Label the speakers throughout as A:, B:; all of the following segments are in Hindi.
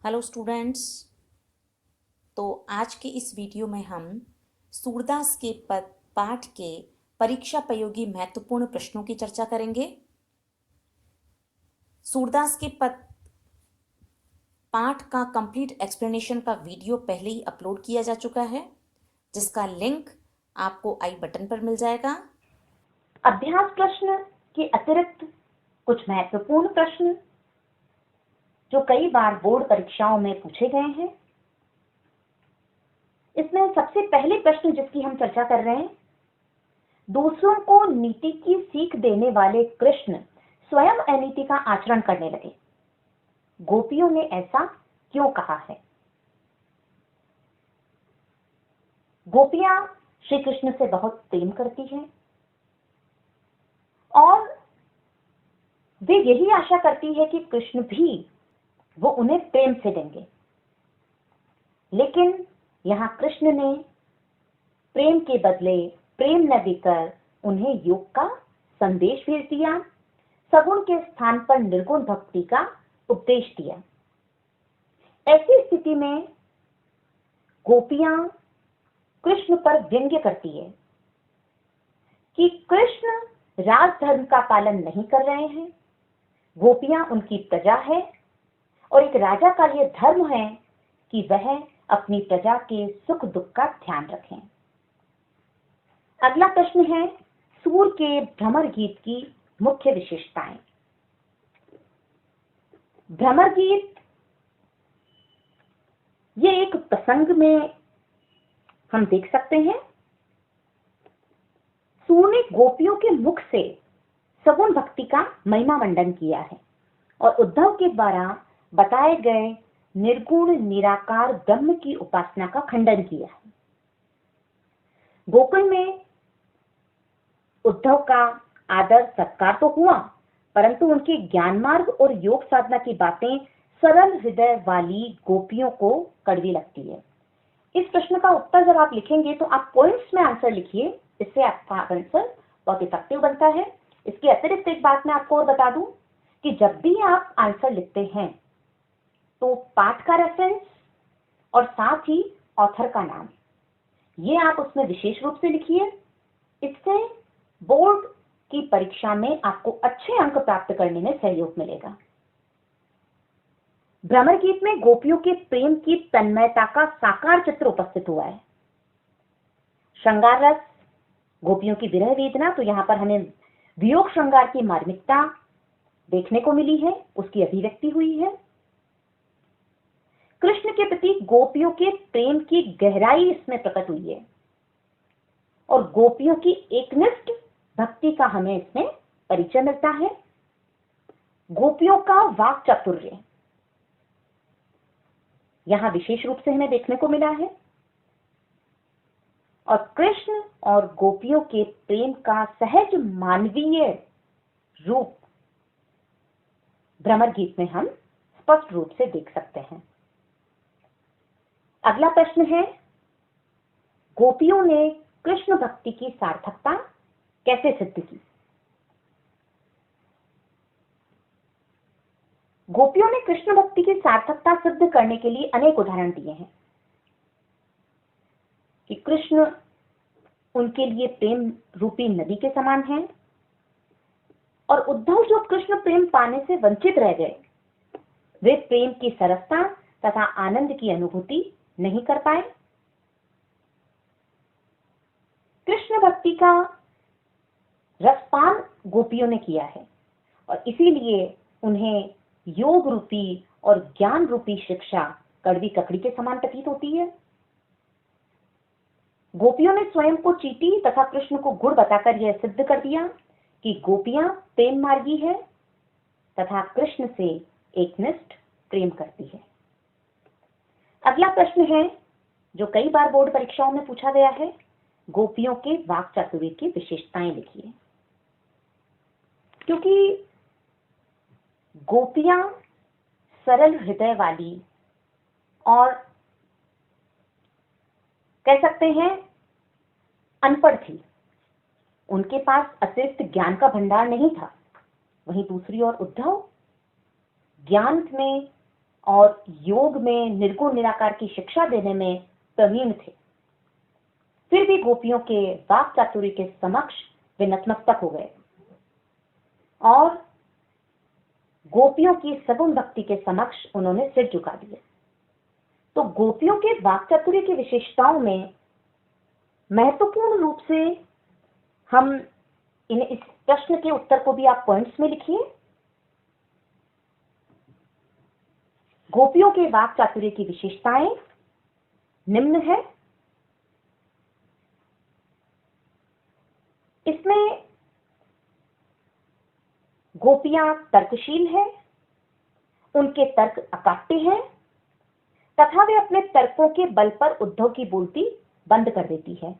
A: Hello students. तो आज के इस वीडियो में हम सूरदास के पद पाठ के परीक्षा प्रयोगी महत्वपूर्ण प्रश्नों की चर्चा करेंगे। सूरदास के पद पाठ का कंप्लीट एक्सप्लेनेशन का वीडियो पहले ही अपलोड किया जा चुका है, जिसका लिंक आपको आई बटन पर मिल जाएगा।
B: अभ्यास प्रश्न के अतिरिक्त कुछ महत्वपूर्ण प्रश्न जो कई बार बोर्ड परीक्षाओं में पूछे गए हैं। इसमें सबसे पहले प्रश्न जिसकी हम चर्चा कर रहे हैं, दूसरों को नीति की सीख देने वाले कृष्ण स्वयं अनीति का आचरण करने लगे। गोपियों ने ऐसा क्यों कहा है? गोपियां श्री कृष्ण से बहुत प्रेम करती हैं और वे यही आशा करती है कि कृष्ण भी वो उन्हें प्रेम से देंगे। लेकिन यहाँ कृष्ण ने प्रेम के बदले प्रेम न देकर उन्हें योग का संदेश भेज दिया, सगुण के स्थान पर निर्गुण भक्ति का उपदेश दिया। ऐसी स्थिति में गोपियां कृष्ण पर व्यंग्य करती है कि कृष्ण राजधर्म का पालन नहीं कर रहे हैं। गोपियां उनकी प्रजा है और एक राजा का यह धर्म है कि वह अपनी प्रजा के सुख दुख का ध्यान रखें। अगला प्रश्न है सूर के भ्रमर गीत की मुख्य विशेषताएं। भ्रमर गीत ये एक प्रसंग में हम देख सकते हैं। सूर ने गोपियों के मुख से सगुण भक्ति का महिमा मंडन किया है और उद्धव के द्वारा बताए गए निर्गुण निराकार ब्रह्म की उपासना का खंडन किया है। गोकुल में उद्धव का आदर सत्कार तो हुआ, परंतु उनके ज्ञान मार्ग और योग साधना की बातें सरल हृदय वाली गोपियों को कड़वी लगती है। इस प्रश्न का उत्तर जब आप लिखेंगे तो आप पॉइंट्स में आंसर लिखिए, इससे आपका आंसर बहुत इफेक्टिव बनता है। इसके अतिरिक्त एक बात मैं आपको और बता दूं कि जब भी आप आंसर लिखते हैं तो पाठ का रेफरेंस और साथ ही ऑथर का नाम ये आप उसमें विशेष रूप से लिखिए। इससे बोर्ड की परीक्षा में आपको अच्छे अंक प्राप्त करने में सहयोग मिलेगा। भ्रमर गीत में गोपियों के प्रेम की तन्मयता का साकार चित्र उपस्थित हुआ है। श्रृंगार रस, गोपियों की विरह वेदना, तो यहाँ पर हमें वियोग श्रृंगार की मार्मिकता देखने को मिली है, उसकी अभिव्यक्ति हुई है। कृष्ण के प्रति गोपियों के प्रेम की गहराई इसमें प्रकट हुई है और गोपियों की एकनिष्ठ भक्ति का हमें इसमें परिचय मिलता है। गोपियों का वाक चातुर्य यहां विशेष रूप से हमें देखने को मिला है और कृष्ण और गोपियों के प्रेम का सहज मानवीय रूप भ्रमर गीत में हम स्पष्ट रूप से देख सकते हैं। अगला प्रश्न है गोपियों ने कृष्ण भक्ति की सार्थकता कैसे सिद्ध की? गोपियों ने कृष्ण भक्ति की सार्थकता सिद्ध करने के लिए अनेक उदाहरण दिए हैं कि कृष्ण उनके लिए प्रेम रूपी नदी के समान है और उद्धव जो कृष्ण प्रेम पाने से वंचित रह गए, वे प्रेम की सरसता तथा आनंद की अनुभूति नहीं कर पाए। कृष्ण भक्ति का रसपान गोपियों ने किया है और इसीलिए उन्हें योग रूपी और ज्ञान रूपी शिक्षा कड़वी ककड़ी के समान प्रतीत होती है। गोपियों ने स्वयं को चीटी तथा कृष्ण को गुड़ बताकर यह सिद्ध कर दिया कि गोपियां प्रेम मार्गी है तथा कृष्ण से एकनिष्ठ प्रेम करती है। अगला प्रश्न है जो कई बार बोर्ड परीक्षाओं में पूछा गया है, गोपियों के वाक चातुर्य की विशेषताएं लिखिए। क्योंकि गोपियां सरल हृदय वाली और कह सकते हैं अनपढ़ थी, उनके पास अतिरिक्त ज्ञान का भंडार नहीं था। वहीं दूसरी ओर उद्धव ज्ञान में और योग में निर्गुण निराकार की शिक्षा देने में प्रवीण थे। फिर भी गोपियों के वाक चातुर्य के समक्ष वे नतमस्तक हो गए और गोपियों की सगुण भक्ति के समक्ष उन्होंने सिर झुका दिए। तो गोपियों के वाक चातुर्य की विशेषताओं में महत्वपूर्ण रूप से हम इस प्रश्न के उत्तर को भी आप पॉइंट्स में लिखिए। गोपियों के वाक चातुर्य की विशेषताएं निम्न है। इसमें गोपियां तर्कशील हैं, उनके तर्क अकाट्य हैं तथा वे अपने तर्कों के बल पर उद्धव की बोलती बंद कर देती है।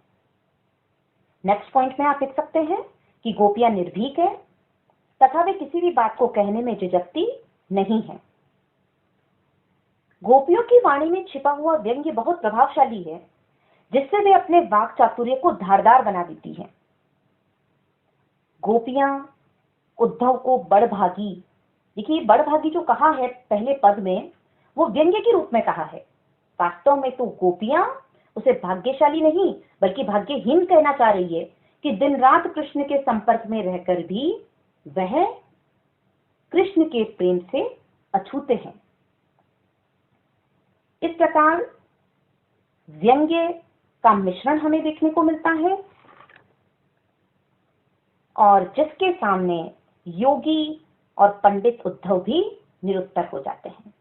B: नेक्स्ट पॉइंट में आप लिख सकते हैं कि गोपियां निर्भीक है तथा वे किसी भी बात को कहने में झिझकती नहीं है। गोपियों की वाणी में छिपा हुआ व्यंग्य बहुत प्रभावशाली है, जिससे वे अपने वाक चातुर्य को धारदार बना देती हैं। गोपियां उद्धव को बड़भागी, देखिए बड़भागी जो कहा है पहले पद में, वो व्यंग्य के रूप में कहा है। वास्तव में तो गोपियां उसे भाग्यशाली नहीं बल्कि भाग्यहीन कहना चाह रही है कि दिन रात कृष्ण के संपर्क में रहकर भी वह कृष्ण के प्रेम से अछूते हैं। इस प्रकार व्यंग्य का मिश्रण हमें देखने को मिलता है और जिसके सामने योगी और पंडित उद्धव भी निरुत्तर हो जाते हैं।